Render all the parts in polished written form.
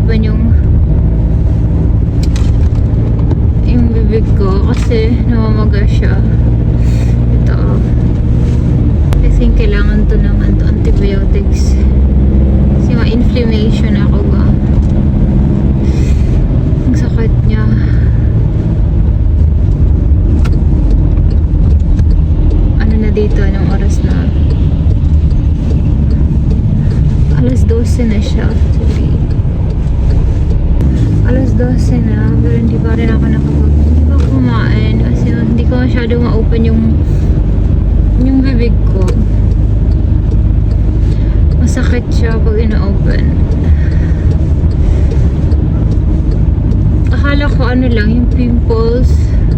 ma-open yung bibig ko kasi namamaga siya. Ito. I think kailangan to ng antibiotics. Kasi ma-inflammation ako ba. Ang sakit niya. Ano na dito? Anong oras na? Alas 12 na siya actually. Alas 12 na, pero hindi pa rin ako hindi pa kumain kasi hindi ko masyado ma-open yung bibig ko. Masakit siya pag ina-open. Akala ko ano lang, yung pimples.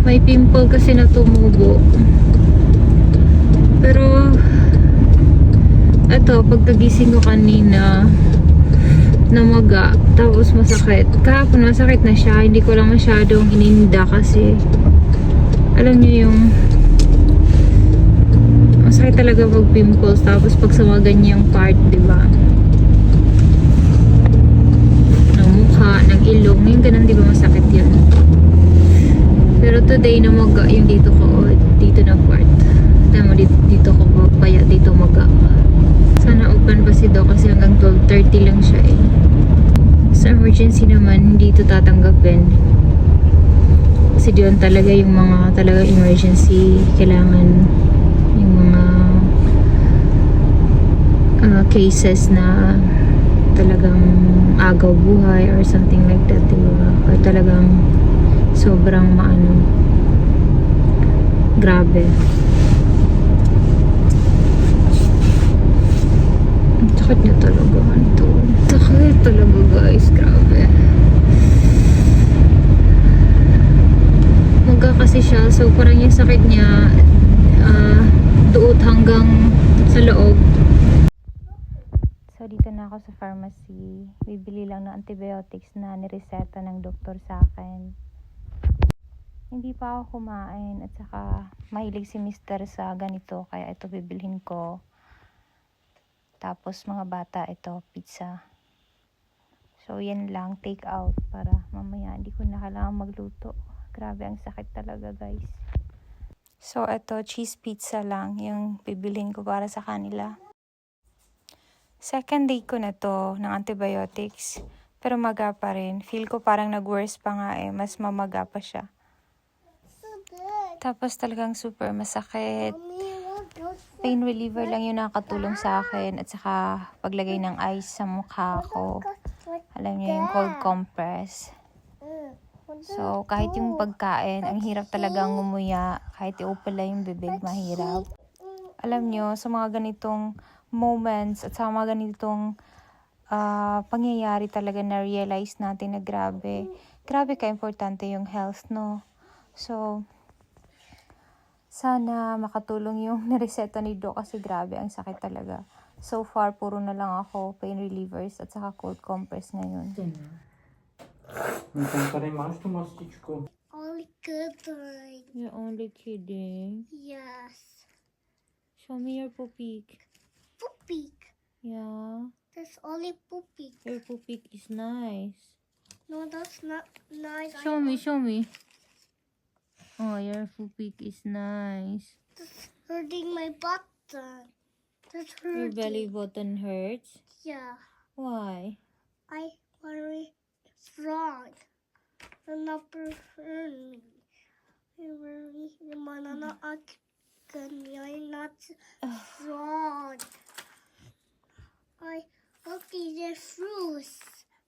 May pimple kasi na tumubo. Pero eto, pagkagising ko kanina, namaga, tapos masakit. Kahapon masakit na siya, hindi ko lang masyadong ininda kasi alam niyo yung masakit talaga pag pimples, tapos pag sa mga ganyang part, diba, ng mukha, ng ilong, yung ganun, diba, masakit yun. Pero today namaga yung dito ko, dito na part. Tama, dito ko papaya, dito maga. Sana open pa si Doc kasi hanggang 12:30 lang siya eh. Sa emergency naman, hindi ito tatanggapin. Kasi diyon talaga yung mga talaga emergency, kailangan yung mga cases na talagang agaw buhay or something like that, diba? Or talagang sobrang grabe. Sakit niya talaga ito. Sakit talaga guys, grabe. Maga kasi siya, so parang yung sakit niya duot hanggang sa loob. So dito na ako sa pharmacy. Bibili lang ng antibiotics na nireseta ng doktor sa akin. Hindi pa ako kumain at saka mahilig si Mr. sa ganito, kaya ito bibilhin ko. Tapos mga bata, ito, pizza. So, yan lang, take out para mamaya hindi ko na kailangan magluto. Grabe, ang sakit talaga, guys. So, ito, cheese pizza lang yung bibilhin ko para sa kanila. Second day ko na to ng antibiotics. Pero maga pa rin. Feel ko parang nag-worse pa nga eh. Mas mamaga pa siya. Tapos talagang super masakit. Pain reliever lang yung nakatulong sa akin at saka paglagay ng ice sa mukha ko. Alam niyo yung cold compress. So, kahit yung pagkain, ang hirap talagang ngumuya. Kahit i-open lang yung bibig, mahirap. Alam niyo, sa mga ganitong moments at sa mga ganitong pangyayari talaga na-realize natin na grabe ka-importante yung health, no? So, sana makatulong yung nireseta ni Doc kasi grabe, ang sakit talaga. So far, puro na lang ako pain relievers at saka cold compress ngayon. Only kidding. You're only kidding? Yes. Show me your poopik. Poopy. Yeah. That's only poopy. Your poopik is nice. No, that's not nice. Show me. Oh, your poopik is nice. That's hurting my button. That's Your hurting. belly button hurts? Yeah. Why? I worry it's wrong. I'm not hurting. I worry the banana I'm not strong. I okay the fruits.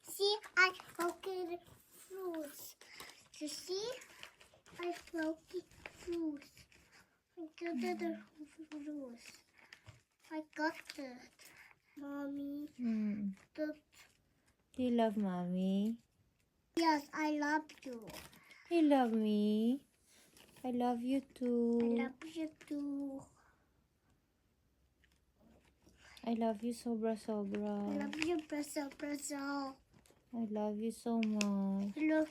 See, I okay the fruits. You see? I floaty fruits. I got the fruits. I got it. Mommy. The, Do you love mommy? yes, I love you. You love me? I love you too. I love you too. I love you sobra. I love you, Brazil. I love you so much. I love